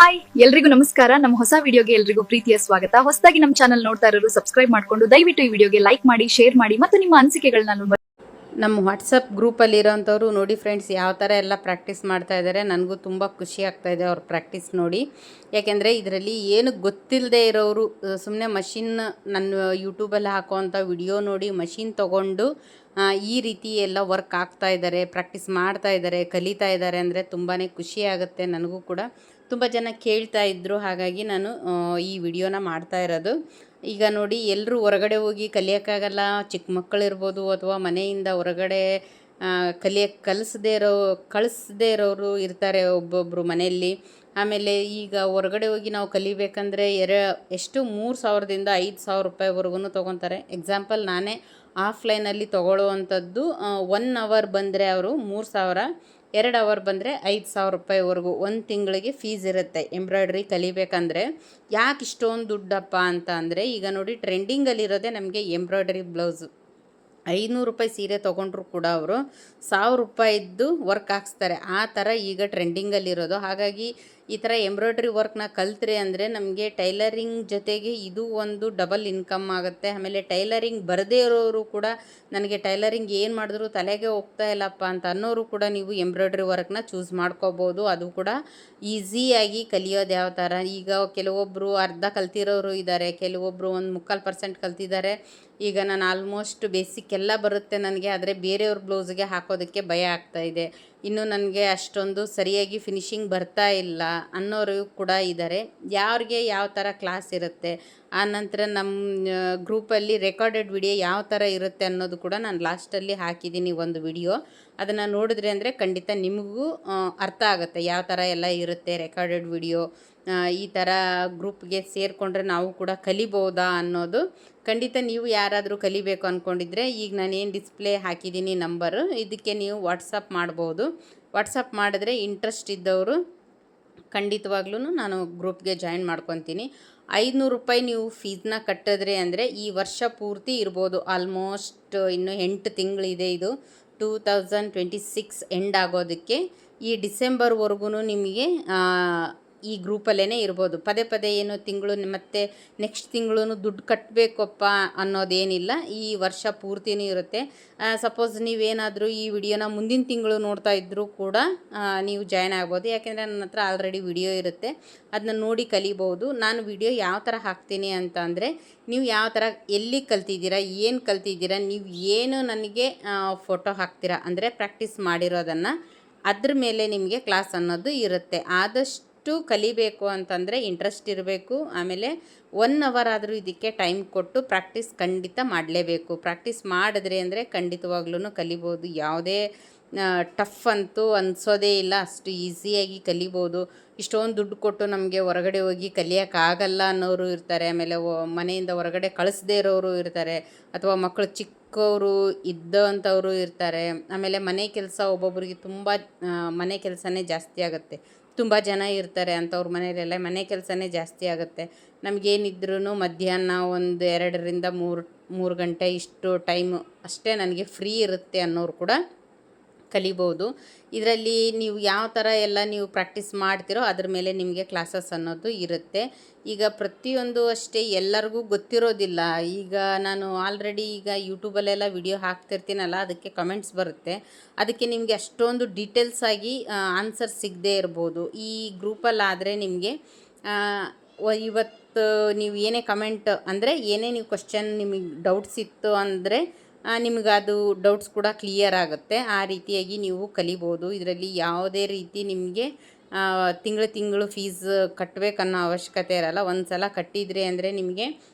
Hi ಎಲ್ರಿಗೂ ನಮಸ್ಕಾರ. ನಮ್ಮ ಹೊಸ ವಿಡಿಯೋಗೆ ಎಲ್ರಿಗೂ ಪ್ರೀತಿಯ ಸ್ವಾಗತ. ಹೊಸದಾಗಿ ನಮ್ಮ ಚಾನಲ್ ನೋಡ್ತಾ ಇರೋರು ಸಬ್ಸ್ಕ್ರೈಬ್ ಮಾಡ್ಕೊಂಡು ದಯವಿಟ್ಟು ಈ ವಿಡಿಯೋಗೆ ಲೈಕ್ ಮಾಡಿ, ಶೇರ್ ಮಾಡಿ ಮತ್ತು ನಿಮ್ಮ ಅನಿಸಿಕೆಗಳನ್ನ ನಮ್ಮ ವಾಟ್ಸಪ್ ಗ್ರೂಪಲ್ಲಿರೋಂಥವ್ರು ನೋಡಿ ಫ್ರೆಂಡ್ಸ್, ಯಾವ ಥರ ಎಲ್ಲ ಪ್ರಾಕ್ಟೀಸ್ ಮಾಡ್ತಾ ಇದ್ದಾರೆ. ನನಗೂ ತುಂಬ ಖುಷಿ ಆಗ್ತಾಯಿದೆ ಅವ್ರ ಪ್ರಾಕ್ಟೀಸ್ ನೋಡಿ. ಯಾಕೆಂದರೆ ಇದರಲ್ಲಿ ಏನು ಗೊತ್ತಿಲ್ಲದೆ ಇರೋರು ಸುಮ್ಮನೆ ಮಷಿನ್ ನನ್ನ ಯೂಟ್ಯೂಬಲ್ಲಿ ಹಾಕೋವಂಥ ವಿಡಿಯೋ ನೋಡಿ ಮಷಿನ್ ತೊಗೊಂಡು ಈ ರೀತಿ ಎಲ್ಲ ವರ್ಕ್ ಆಗ್ತಾ ಇದ್ದಾರೆ, ಪ್ರಾಕ್ಟೀಸ್ ಮಾಡ್ತಾ ಇದ್ದಾರೆ, ಕಲಿತಾ ಇದ್ದಾರೆ ಅಂದರೆ ತುಂಬಾ ಖುಷಿ ಆಗುತ್ತೆ. ನನಗೂ ಕೂಡ ತುಂಬ ಜನ ಕೇಳ್ತಾ ಇದ್ದರು, ಹಾಗಾಗಿ ನಾನು ಈ ವಿಡಿಯೋನ ಮಾಡ್ತಾ ಇರೋದು. ಈಗ ನೋಡಿ, ಎಲ್ಲರೂ ಹೊರಗಡೆ ಹೋಗಿ ಕಲಿಯೋಕ್ಕಾಗಲ್ಲ. ಚಿಕ್ಕ ಮಕ್ಕಳಿರ್ಬೋದು ಅಥವಾ ಮನೆಯಿಂದ ಹೊರಗಡೆ ಕಳಿಸದೇ ಇರೋರು ಇರ್ತಾರೆ ಒಬ್ಬೊಬ್ಬರು ಮನೆಯಲ್ಲಿ. ಆಮೇಲೆ ಈಗ ಹೊರಗಡೆ ಹೋಗಿ ನಾವು ಕಲಿಬೇಕಂದ್ರೆ ಎಷ್ಟು 3,000ದಿಂದ 5,000 ರೂಪಾಯಿವರೆಗೂ ತೊಗೊತಾರೆ. ಎಕ್ಸಾಂಪಲ್ ನಾನೇ ಆಫ್ಲೈನಲ್ಲಿ ತೊಗೊಳ್ಳೋವಂಥದ್ದು 1 ಅವರ್ ಬಂದರೆ ಅವರು 3,000, 2 ಅವರ್ ಬಂದರೆ 5,000 ರೂಪಾಯಿವರೆಗೂ ಒಂದು ತಿಂಗಳಿಗೆ ಫೀಸ್ ಇರುತ್ತೆ ಎಂಬ್ರಾಯ್ಡ್ರಿ ಕಲಿಬೇಕಂದ್ರೆ. ಯಾಕೆ ಇಷ್ಟೊಂದು ದುಡ್ಡಪ್ಪ ಅಂತ ಅಂದರೆ, ಈಗ ನೋಡಿ ಟ್ರೆಂಡಿಂಗಲ್ಲಿರೋದೇ ನಮಗೆ ಎಂಬ್ರಾಯ್ಡ್ರಿ ಬ್ಲೌಸು. 500 ರೂಪಾಯಿ ಸೀರೆ ತೊಗೊಂಡ್ರು ಕೂಡ ಅವರು 1,000 ರೂಪಾಯಿದ್ದು ವರ್ಕ್ ಹಾಕ್ಸ್ತಾರೆ. ಆ ಥರ ಈಗ ಟ್ರೆಂಡಿಂಗಲ್ಲಿರೋದು. ಹಾಗಾಗಿ ಈ ಥರ ಎಂಬ್ರಾಯ್ಡ್ರಿ ವರ್ಕ್ನ ಕಲ್ತ್ರೆ ಅಂದರೆ ನಮಗೆ ಟೈಲರಿಂಗ್ ಜೊತೆಗೆ ಇದು ಒಂದು ಡಬಲ್ ಇನ್ಕಮ್ ಆಗುತ್ತೆ. ಆಮೇಲೆ ಟೈಲರಿಂಗ್ ಬರದೇ ಇರೋರು ಕೂಡ ನನಗೆ ಟೈಲರಿಂಗ್ ಏನು ಮಾಡಿದ್ರು ತಲೆಗೆ ಹೋಗ್ತಾ ಇಲ್ಲಪ್ಪ ಅಂತ ಅನ್ನೋರು ಕೂಡ ನೀವು ಎಂಬ್ರಾಯ್ಡ್ರಿ ವರ್ಕ್ನ ಚೂಸ್ ಮಾಡ್ಕೋಬೋದು. ಅದು ಕೂಡ ಈಸಿಯಾಗಿ ಕಲಿಯೋದು ಯಾವ ಥರ. ಈಗ ಕೆಲವೊಬ್ಬರು ಅರ್ಧ ಕಲ್ತಿರೋರು ಇದ್ದಾರೆ, ಕೆಲವೊಬ್ಬರು 1/4% ಕಲ್ತಿದ್ದಾರೆ. ಈಗ ನಾನು ಆಲ್ಮೋಸ್ಟ್ ಬೇಸಿಕ್ ಎಲ್ಲ ಬರುತ್ತೆ ನನಗೆ, ಆದರೆ ಬೇರೆಯವ್ರ ಬ್ಲೌಸ್ಗೆ ಹಾಕೋದಕ್ಕೆ ಭಯ ಆಗ್ತಾಯಿದೆ. ಇನ್ನು ನನಗೆ ಅಷ್ಟೊಂದು ಸರಿಯಾಗಿ ಫಿನಿಶಿಂಗ್ ಬರ್ತಾ ಇಲ್ಲ ಅನ್ನೋರು ಕೂಡ ಇದ್ದಾರೆ. ಯಾರಿಗೆ ಯಾವ ಥರ ಕ್ಲಾಸ್ ಇರುತ್ತೆ, ಆನಂತರ ನಮ್ಮ ಗ್ರೂಪಲ್ಲಿ ರೆಕಾರ್ಡೆಡ್ ವಿಡಿಯೋ ಯಾವ ಥರ ಇರುತ್ತೆ ಅನ್ನೋದು ಕೂಡ ನಾನು ಲಾಸ್ಟಲ್ಲಿ ಹಾಕಿದ್ದೀನಿ ಒಂದು ವಿಡಿಯೋ. ಅದನ್ನು ನೋಡಿದ್ರೆ ಅಂದರೆ ಖಂಡಿತ ನಿಮಗೂ ಅರ್ಥ ಆಗುತ್ತೆ ಯಾವ ಥರ ಎಲ್ಲ ಇರುತ್ತೆ ರೆಕಾರ್ಡೆಡ್ ವಿಡಿಯೋ. ಈ ಥರ ಗ್ರೂಪ್ಗೆ ಸೇರಿಕೊಂಡ್ರೆ ನಾವು ಕೂಡ ಕಲಿಬೋದಾ ಅನ್ನೋದು. ಖಂಡಿತ ನೀವು ಯಾರಾದರೂ ಕಲಿಬೇಕು ಅಂದ್ಕೊಂಡಿದ್ರೆ ಈಗ ನಾನೇನು ಡಿಸ್ಪ್ಲೇ ಹಾಕಿದ್ದೀನಿ ನಂಬರು, ಇದಕ್ಕೆ ನೀವು ವಾಟ್ಸಪ್ ಮಾಡ್ಬೋದು. ವಾಟ್ಸಪ್ ಮಾಡಿದ್ರೆ ಇಂಟ್ರೆಸ್ಟ್ ಇದ್ದವರು ಖಂಡಿತವಾಗ್ಲೂ ನಾನು ಗ್ರೂಪ್ಗೆ ಜಾಯಿನ್ ಮಾಡ್ಕೊತೀನಿ. 500 ರೂಪಾಯಿ ನೀವು ಫೀಸ್ನ ಕಟ್ಟಿದ್ರೆ ಅಂದರೆ ಈ ವರ್ಷ ಪೂರ್ತಿ ಇರ್ಬೋದು. ಆಲ್ಮೋಸ್ಟ್ ಇನ್ನು 8 ತಿಂಗಳಿದೆ. ಇದು 2026 ಎಂಡ್ ಆಗೋದಕ್ಕೆ ಈ ಡಿಸೆಂಬರ್ವರೆಗೂ ನಿಮಗೆ ಈ ಗ್ರೂಪಲ್ಲೇ ಇರ್ಬೋದು. ಪದೇ ಪದೇ ಏನು ತಿಂಗಳು ಮತ್ತು ನೆಕ್ಸ್ಟ್ ತಿಂಗಳು ದುಡ್ಡು ಕಟ್ಟಬೇಕಪ್ಪ ಅನ್ನೋದೇನಿಲ್ಲ. ಈ ವರ್ಷ ಪೂರ್ತಿನೂ ಇರುತ್ತೆ. ಸಪೋಸ್ ನೀವೇನಾದರೂ ಈ ವಿಡಿಯೋನ ಮುಂದಿನ ತಿಂಗಳು ನೋಡ್ತಾ ಇದ್ದರೂ ಕೂಡ ನೀವು ಜಾಯ್ನ್ ಆಗ್ಬೋದು. ಯಾಕೆಂದರೆ ನನ್ನ ಹತ್ರ ಆಲ್ರೆಡಿ ವಿಡಿಯೋ ಇರುತ್ತೆ, ಅದನ್ನ ನೋಡಿ ಕಲಿಬೋದು. ನಾನು ವಿಡಿಯೋ ಯಾವ ಥರ ಹಾಕ್ತೀನಿ ಅಂತ ಅಂದರೆ, ನೀವು ಯಾವ ಥರ ಎಲ್ಲಿ ಕಲ್ತಿದ್ದೀರಾ, ಏನು ಕಲ್ತಿದ್ದೀರಾ, ನೀವು ಏನು ನನಗೆ ಫೋಟೋ ಹಾಕ್ತೀರಾ ಅಂದರೆ ಪ್ರಾಕ್ಟೀಸ್ ಮಾಡಿರೋದನ್ನು, ಅದ್ರ ಮೇಲೆ ನಿಮಗೆ ಕ್ಲಾಸ್ ಅನ್ನೋದು ಇರುತ್ತೆ. ಆದಷ್ಟು ಕಲಿಬೇಕು ಅಂತಂದರೆ ಇಂಟ್ರೆಸ್ಟ್ ಇರಬೇಕು. ಆಮೇಲೆ 1 ಅವರ್ ಆದರೂ ಇದಕ್ಕೆ ಟೈಮ್ ಕೊಟ್ಟು ಪ್ರಾಕ್ಟೀಸ್ ಖಂಡಿತ ಮಾಡಲೇಬೇಕು. ಪ್ರಾಕ್ಟೀಸ್ ಮಾಡಿದ್ರೆ ಅಂದರೆ ಖಂಡಿತವಾಗ್ಲೂ ಕಲಿಬೋದು. ಯಾವುದೇ ಟಫ್ ಅಂತೂ ಅನಿಸೋದೇ ಇಲ್ಲ, ಅಷ್ಟು ಈಸಿಯಾಗಿ ಕಲಿಬೋದು. ಇಷ್ಟೊಂದು ದುಡ್ಡು ಕೊಟ್ಟು ನಮಗೆ ಹೊರಗಡೆ ಹೋಗಿ ಕಲಿಯೋಕ್ಕಾಗಲ್ಲ ಅನ್ನೋರು ಇರ್ತಾರೆ. ಆಮೇಲೆ ಮನೆಯಿಂದ ಹೊರಗಡೆ ಕಳಿಸದೇ ಇರೋರು ಇರ್ತಾರೆ, ಅಥವಾ ಮಕ್ಕಳು ಚಿಕ್ಕವರು ಇದ್ದಂಥವರು ಇರ್ತಾರೆ. ಆಮೇಲೆ ಮನೆ ಕೆಲಸ ಒಬ್ಬೊಬ್ಬರಿಗೆ ತುಂಬ ಮನೆ ಕೆಲಸನೇ ಜಾಸ್ತಿ ಆಗುತ್ತೆ. ತುಂಬ ಜನ ಇರ್ತಾರೆ, ಅಂಥವ್ರ ಮನೆಯಲ್ಲೆಲ್ಲ ಮನೆ ಕೆಲಸನೇ ಜಾಸ್ತಿ ಆಗುತ್ತೆ. ನಮಗೇನಿದ್ರೂ ಮಧ್ಯಾಹ್ನ 2ರಿಂದ 3 ಗಂಟೆ ಇಷ್ಟು ಟೈಮು ಅಷ್ಟೇ ನನಗೆ ಫ್ರೀ ಇರುತ್ತೆ ಅನ್ನೋರು ಕೂಡ ಕಲಿಬೋದು. ಇದರಲ್ಲಿ ನೀವು ಯಾವ ಥರ ಎಲ್ಲ ನೀವು ಪ್ರಾಕ್ಟೀಸ್ ಮಾಡ್ತೀರೋ ಅದ್ರ ಮೇಲೆ ನಿಮಗೆ ಕ್ಲಾಸಸ್ ಅನ್ನೋದು ಇರುತ್ತೆ. ಈಗ ಪ್ರತಿಯೊಂದು ಅಷ್ಟೇ ಎಲ್ಲರಿಗೂ ಗೊತ್ತಿರೋದಿಲ್ಲ. ಈಗ ನಾನು ಆಲ್ರೆಡಿ ಈಗ ಯೂಟ್ಯೂಬಲ್ಲೆಲ್ಲ ವಿಡಿಯೋ ಹಾಕ್ತಿರ್ತೀನಲ್ಲ, ಅದಕ್ಕೆ ಕಮೆಂಟ್ಸ್ ಬರುತ್ತೆ. ಅದಕ್ಕೆ ನಿಮಗೆ ಅಷ್ಟೊಂದು ಡೀಟೇಲ್ಸಾಗಿ ಆನ್ಸರ್ ಸಿಗದೇ ಇರ್ಬೋದು. ಈ ಗ್ರೂಪಲ್ಲಾದರೆ ನಿಮಗೆ ಇವತ್ತು ನೀವು ಏನೇ ಕಮೆಂಟ್ ಅಂದರೆ ಏನೇ ನೀವು ಕ್ವಶನ್ ನಿಮಗೆ ಡೌಟ್ಸ್ ಇತ್ತು ಅಂದರೆ ನಿಮಗದು ಡೌಟ್ಸ್ ಕೂಡ ಕ್ಲಿಯರ್ ಆಗುತ್ತೆ. ಆ ರೀತಿಯಾಗಿ ನೀವು ಕಲಿಬೋದು. ಇದರಲ್ಲಿ ಯಾವುದೇ ರೀತಿ ನಿಮಗೆ ತಿಂಗಳು ಫೀಸ್ ಕಟ್ಟಬೇಕನ್ನೋ ಅವಶ್ಯಕತೆ ಇರಲ್ಲ. ಒಂದು ಸಲ ಕಟ್ಟಿದ್ರಿ ಅಂದರೆ ನಿಮಗೆ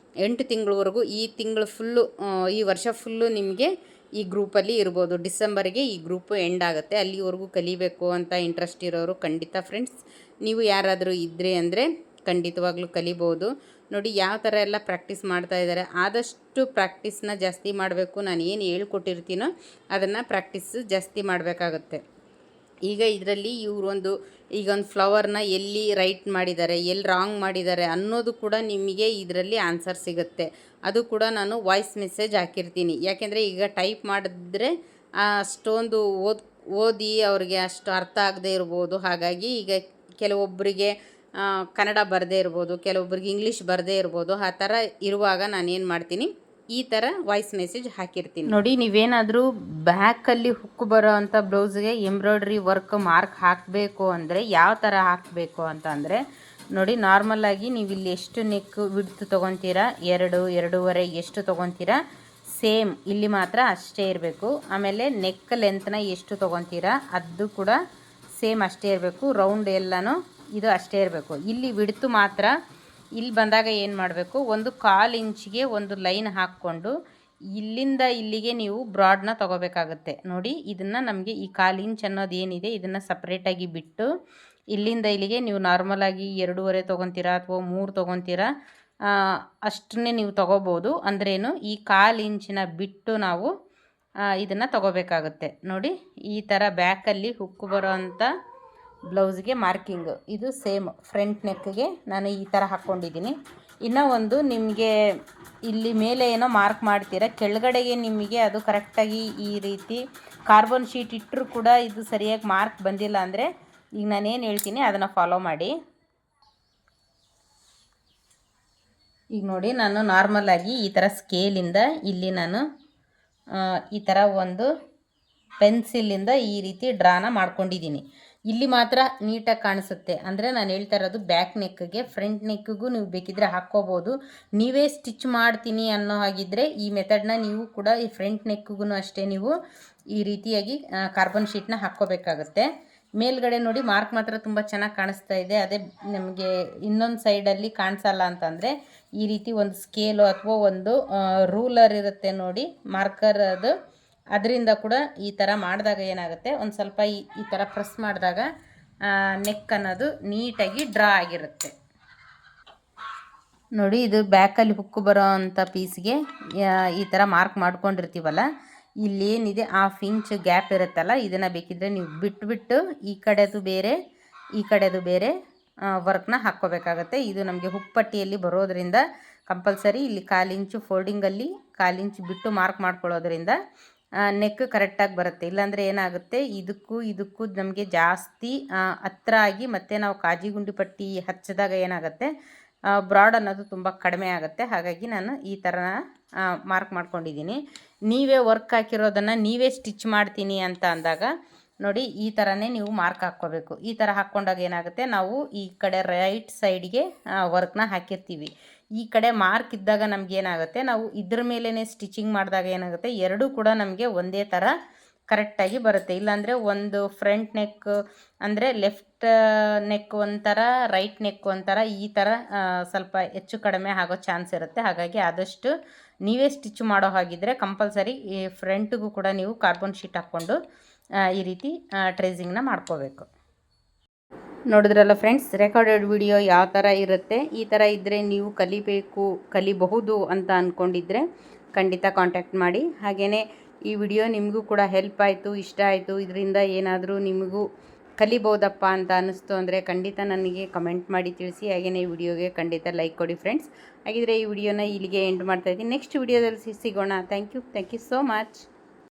8 ತಿಂಗಳವರೆಗೂ, ಈ ತಿಂಗಳು ಫುಲ್ಲು, ಈ ವರ್ಷ ಫುಲ್ಲು ನಿಮಗೆ ಈ ಗ್ರೂಪಲ್ಲಿ ಇರ್ಬೋದು. ಡಿಸೆಂಬರ್ಗೆ ಈ ಗ್ರೂಪು ಎಂಡ್ ಆಗುತ್ತೆ. ಅಲ್ಲಿವರೆಗೂ ಕಲಿಬೇಕು ಅಂತ ಇಂಟ್ರೆಸ್ಟ್ ಇರೋರು ಖಂಡಿತ ಫ್ರೆಂಡ್ಸ್ ನೀವು ಯಾರಾದರೂ ಇದ್ದರೆ ಅಂದರೆ ಖಂಡಿತವಾಗ್ಲೂ ಕಲಿಬೋದು. ನೋಡಿ ಯಾವ ಥರ ಎಲ್ಲ ಪ್ರಾಕ್ಟೀಸ್ ಮಾಡ್ತಾ ಇದ್ದಾರೆ. ಆದಷ್ಟು ಪ್ರಾಕ್ಟೀಸ್ನ ಜಾಸ್ತಿ ಮಾಡಬೇಕು. ನಾನು ಏನು ಹೇಳ್ಕೊಟ್ಟಿರ್ತೀನೋ ಅದನ್ನು ಪ್ರಾಕ್ಟೀಸ್ ಜಾಸ್ತಿ ಮಾಡಬೇಕಾಗುತ್ತೆ. ಈಗ ಇದರಲ್ಲಿ ಈಗ ಒಂದು ಫ್ಲವರ್ನ ಎಲ್ಲಿ ರೈಟ್ ಮಾಡಿದ್ದಾರೆ, ಎಲ್ಲಿ ರಾಂಗ್ ಮಾಡಿದ್ದಾರೆ ಅನ್ನೋದು ಕೂಡ ನಿಮಗೆ ಇದರಲ್ಲಿ ಆನ್ಸರ್ ಸಿಗುತ್ತೆ. ಅದು ಕೂಡ ನಾನು ವಾಯ್ಸ್ ಮೆಸೇಜ್ ಹಾಕಿರ್ತೀನಿ. ಯಾಕೆಂದರೆ ಈಗ ಟೈಪ್ ಮಾಡಿದ್ರೆ ಅಷ್ಟೊಂದು ಓದಿ ಅವ್ರಿಗೆ ಅಷ್ಟು ಅರ್ಥ ಆಗದೆ ಇರ್ಬೋದು. ಹಾಗಾಗಿ ಈಗ ಕೆಲವೊಬ್ಬರಿಗೆ ಕನ್ನಡ ಬರದೇ ಇರ್ಬೋದು, ಕೆಲವೊಬ್ರಿಗೆ ಇಂಗ್ಲೀಷ್ ಬರದೇ ಇರ್ಬೋದು. ಆ ಥರ ಇರುವಾಗ ನಾನೇನು ಮಾಡ್ತೀನಿ, ಈ ಥರ ವಾಯ್ಸ್ ಮೆಸೇಜ್ ಹಾಕಿರ್ತೀನಿ. ನೋಡಿ, ನೀವೇನಾದರೂ ಬ್ಯಾಕಲ್ಲಿ ಹುಕ್ಕು ಬರೋ ಅಂಥ ಬ್ಲೌಸ್ಗೆ ಎಂಬ್ರಾಯ್ಡ್ರಿ ವರ್ಕ್ ಮಾರ್ಕ್ ಹಾಕಬೇಕು ಅಂದರೆ ಯಾವ ಥರ ಹಾಕಬೇಕು ಅಂತ ಅಂದರೆ, ನೋಡಿ, ನಾರ್ಮಲಾಗಿ ನೀವು ಇಲ್ಲಿ ಎಷ್ಟು ನೆಕ್ ವಿಡ್ತ್ ತೊಗೊತೀರಾ, 2, 2.5 ಎಷ್ಟು ತೊಗೊತೀರಾ, ಸೇಮ್ ಇಲ್ಲಿ ಮಾತ್ರ ಅಷ್ಟೇ ಇರಬೇಕು. ಆಮೇಲೆ ನೆಕ್ ಲೆಂತ್ನ ಎಷ್ಟು ತೊಗೊತೀರಾ ಅದು ಕೂಡ ಸೇಮ್ ಅಷ್ಟೇ ಇರಬೇಕು. ರೌಂಡ್ ಎಲ್ಲನೂ ಇದು ಅಷ್ಟೇ ಇರಬೇಕು. ಇಲ್ಲಿ ವಿಡ್ತು ಮಾತ್ರ ಇಲ್ಲಿ ಬಂದಾಗ ಏನು ಮಾಡಬೇಕು, 1/4 ಇಂಚಿಗೆ ಒಂದು ಲೈನ್ ಹಾಕ್ಕೊಂಡು ಇಲ್ಲಿಂದ ಇಲ್ಲಿಗೆ ನೀವು ಬ್ರಾಡ್ನ ತೊಗೋಬೇಕಾಗುತ್ತೆ. ನೋಡಿ, ಇದನ್ನು ನಮಗೆ ಈ 1/4 ಇಂಚ್ ಅನ್ನೋದು ಏನಿದೆ ಇದನ್ನು ಸಪ್ರೇಟಾಗಿ ಬಿಟ್ಟು ಇಲ್ಲಿಂದ ಇಲ್ಲಿಗೆ ನೀವು ನಾರ್ಮಲಾಗಿ 2.5 ತೊಗೊತೀರಾ ಅಥವಾ 3 ತೊಗೊತೀರಾ, ಅಷ್ಟನ್ನೇ ನೀವು ತೊಗೋಬೋದು. ಅಂದ್ರೇನು, ಈ 1/4 ಇಂಚಿನ ಬಿಟ್ಟು ನಾವು ಇದನ್ನು ತೊಗೋಬೇಕಾಗುತ್ತೆ. ನೋಡಿ, ಈ ಥರ ಬ್ಯಾಕಲ್ಲಿ ಹುಕ್ಕು ಬರೋ ಅಂಥ ಬ್ಲೌಸ್ಗೆ ಮಾರ್ಕಿಂಗ್ ಇದು ಸೇಮ್ ಫ್ರಂಟ್ ನೆಕ್ಗೆ ನಾನು ಈ ಥರ ಹಾಕ್ಕೊಂಡಿದ್ದೀನಿ. ಇನ್ನೂ ಒಂದು, ನಿಮಗೆ ಇಲ್ಲಿ ಮೇಲೆ ಏನೋ ಮಾರ್ಕ್ ಮಾಡ್ತೀರಾ, ಕೆಳಗಡೆಗೆ ನಿಮಗೆ ಅದು ಕರೆಕ್ಟಾಗಿ ಈ ರೀತಿ ಕಾರ್ಬನ್ ಶೀಟ್ ಇಟ್ಟರೂ ಕೂಡ ಇದು ಸರಿಯಾಗಿ ಮಾರ್ಕ್ ಬಂದಿಲ್ಲ ಅಂದರೆ, ಈಗ ನಾನೇನು ಹೇಳ್ತೀನಿ ಅದನ್ನು ಫಾಲೋ ಮಾಡಿ. ಈಗ ನೋಡಿ, ನಾನು ನಾರ್ಮಲಾಗಿ ಈ ಥರ ಸ್ಕೇಲಿಂದ ಇಲ್ಲಿ ನಾನು ಈ ಥರ ಒಂದು ಪೆನ್ಸಿಲಿಂದ ಈ ರೀತಿ ಡ್ರಾನ ಮಾಡ್ಕೊಂಡಿದ್ದೀನಿ. ಇಲ್ಲಿ ಮಾತ್ರ ನೀಟಾಗಿ ಕಾಣಿಸುತ್ತೆ. ಅಂದರೆ ನಾನು ಹೇಳ್ತಾ ಇರೋದು ಬ್ಯಾಕ್ ನೆಕ್ಗೆ, ಫ್ರಂಟ್ ನೆಕ್ಕಿಗೂ ನೀವು ಬೇಕಿದ್ದರೆ ಹಾಕ್ಕೋಬೋದು. ನೀವೇ ಸ್ಟಿಚ್ ಮಾಡ್ತೀನಿ ಅನ್ನೋ ಹಾಗಿದ್ದರೆ ಈ ಮೆಥಡ್ನ ನೀವು ಕೂಡ ಈ ಫ್ರಂಟ್ ನೆಕ್ಕಿಗೂ ಅಷ್ಟೇ ನೀವು ಈ ರೀತಿಯಾಗಿ ಕಾರ್ಬನ್ ಶೀಟ್ನ ಹಾಕ್ಕೋಬೇಕಾಗುತ್ತೆ. ಮೇಲ್ಗಡೆ ನೋಡಿ ಮಾರ್ಕ್ ಮಾತ್ರ ತುಂಬ ಚೆನ್ನಾಗಿ ಕಾಣಿಸ್ತಾ ಇದೆ. ಅದೇ ನಮಗೆ ಇನ್ನೊಂದು ಸೈಡಲ್ಲಿ ಕಾಣಿಸಲ್ಲ ಅಂತಂದರೆ ಈ ರೀತಿ ಒಂದು ಸ್ಕೇಲು ಅಥವಾ ಒಂದು ರೂಲರ್ ಇರುತ್ತೆ ನೋಡಿ, ಮಾರ್ಕರ್, ಅದರಿಂದ ಕೂಡ ಈ ಥರ ಮಾಡಿದಾಗ ಏನಾಗುತ್ತೆ, ಒಂದು ಸ್ವಲ್ಪ ಈ ಥರ ಪ್ರೆಸ್ ಮಾಡಿದಾಗ ನೆಕ್ ಅನ್ನೋದು ನೀಟಾಗಿ ಡ್ರಾ ಆಗಿರುತ್ತೆ. ನೋಡಿ, ಇದು ಬ್ಯಾಕಲ್ಲಿ ಹುಕ್ಕು ಬರೋ ಅಂಥ ಪೀಸ್ಗೆ ಈ ಥರ ಮಾರ್ಕ್ ಮಾಡ್ಕೊಂಡಿರ್ತೀವಲ್ಲ, ಇಲ್ಲಿ ಏನಿದೆ 1/2 ಇಂಚ್ ಗ್ಯಾಪ್ ಇರುತ್ತಲ್ಲ, ಇದನ್ನು ಬೇಕಿದ್ದರೆ ನೀವು ಬಿಟ್ಟು ಈ ಕಡೆದು ಬೇರೆ ಈ ಕಡೆದು ಬೇರೆ ವರ್ಕ್ನ ಹಾಕ್ಕೋಬೇಕಾಗತ್ತೆ. ಇದು ನಮಗೆ ಹುಕ್ಕುಪಟ್ಟಿಯಲ್ಲಿ ಬರೋದ್ರಿಂದ ಕಂಪಲ್ಸರಿ ಇಲ್ಲಿ 1/4 ಇಂಚು ಫೋಲ್ಡಿಂಗಲ್ಲಿ 1/4 ಇಂಚ್ ಬಿಟ್ಟು ಮಾರ್ಕ್ ಮಾಡ್ಕೊಳ್ಳೋದ್ರಿಂದ ನೆಕ್ ಕರೆಕ್ಟಾಗಿ ಬರುತ್ತೆ. ಇಲ್ಲಾಂದರೆ ಏನಾಗುತ್ತೆ, ಇದಕ್ಕೂ ನಮಗೆ ಜಾಸ್ತಿ ಹತ್ರ ಆಗಿ ಮತ್ತು ನಾವು ಕಾಜಿಗುಂಡಿ ಪಟ್ಟಿ ಹಚ್ಚಿದಾಗ ಏನಾಗುತ್ತೆ, ಬ್ರಾಡ್ ಅನ್ನೋದು ತುಂಬ ಕಡಿಮೆ ಆಗುತ್ತೆ. ಹಾಗಾಗಿ ನಾನು ಈ ಥರ ಮಾರ್ಕ್ ಮಾಡ್ಕೊಂಡಿದ್ದೀನಿ. ನೀವೇ ವರ್ಕ್ ಹಾಕಿರೋದನ್ನು ನೀವೇ ಸ್ಟಿಚ್ ಮಾಡ್ತೀನಿ ಅಂತ ಅಂದಾಗ ನೋಡಿ, ಈ ಥರನೇ ನೀವು ಮಾರ್ಕ್ ಹಾಕ್ಕೋಬೇಕು. ಈ ಥರ ಹಾಕ್ಕೊಂಡಾಗ ಏನಾಗುತ್ತೆ, ನಾವು ಈ ಕಡೆ ರೈಟ್ ಸೈಡ್ಗೆ ವರ್ಕ್ನ ಹಾಕಿರ್ತೀವಿ. ಈ ಕಡೆ ಮಾರ್ಕ್ ಇದ್ದಾಗ ನಮಗೇನಾಗುತ್ತೆ, ನಾವು ಇದ್ರ ಮೇಲೇ ಸ್ಟಿಚಿಂಗ್ ಮಾಡಿದಾಗ ಏನಾಗುತ್ತೆ, ಎರಡೂ ಕೂಡ ನಮಗೆ ಒಂದೇ ಥರ ಕರೆಕ್ಟಾಗಿ ಬರುತ್ತೆ. ಇಲ್ಲಾಂದರೆ ಒಂದು ಫ್ರಂಟ್ ನೆಕ್ ಅಂದರೆ ಲೆಫ್ಟ್ ನೆಕ್ ಒಂಥರ, ರೈಟ್ ನೆಕ್ ಒಂಥರ, ಈ ಥರ ಸ್ವಲ್ಪ ಹೆಚ್ಚು ಕಡಿಮೆ ಆಗೋ ಚಾನ್ಸ್ ಇರುತ್ತೆ. ಹಾಗಾಗಿ ಆದಷ್ಟು ನೀವೇ ಸ್ಟಿಚ್ ಮಾಡೋ ಹಾಗಿದ್ದರೆ ಕಂಪಲ್ಸರಿ ಈ ಫ್ರಂಟ್ಗೂ ಕೂಡ ನೀವು ಕಾರ್ಬನ್ ಶೀಟ್ ಹಾಕ್ಕೊಂಡು ಈ ರೀತಿ ಟ್ರೇಸಿಂಗ್ನ ಮಾಡ್ಕೋಬೇಕು. ನೋಡಿದ್ರಲ್ಲ ಫ್ರೆಂಡ್ಸ್, ರೆಕಾರ್ಡೆಡ್ ವಿಡಿಯೋ ಯಾವ ಥರ ಇರುತ್ತೆ. ಈ ಥರ ಇದ್ದರೆ ನೀವು ಕಲಿಬಹುದು ಅಂತ ಅಂದ್ಕೊಂಡಿದ್ರೆ ಖಂಡಿತ ಕಾಂಟ್ಯಾಕ್ಟ್ ಮಾಡಿ. ಹಾಗೆಯೇ ಈ ವಿಡಿಯೋ ನಿಮಗೂ ಕೂಡ ಹೆಲ್ಪ್ ಆಯಿತು, ಇಷ್ಟ ಆಯಿತು, ಇದರಿಂದ ಏನಾದರೂ ನಿಮಗೂ ಕಲಿಬೋದಪ್ಪ ಅಂತ ಅನ್ನಿಸ್ತು ಅಂದರೆ ಖಂಡಿತ ನನಗೆ ಕಮೆಂಟ್ ಮಾಡಿ ತಿಳಿಸಿ. ಹಾಗೆಯೇ ಈ ವಿಡಿಯೋಗೆ ಖಂಡಿತ ಲೈಕ್ ಕೊಡಿ ಫ್ರೆಂಡ್ಸ್. ಹಾಗಿದ್ರೆ ಈ ವಿಡಿಯೋನ ಇಲ್ಲಿಗೆ ಎಂಡ್ ಮಾಡ್ತಾಯಿದ್ದೀನಿ. ನೆಕ್ಸ್ಟ್ ವಿಡಿಯೋದಲ್ಲಿ ಸಿಗೋಣ. Thank you so much.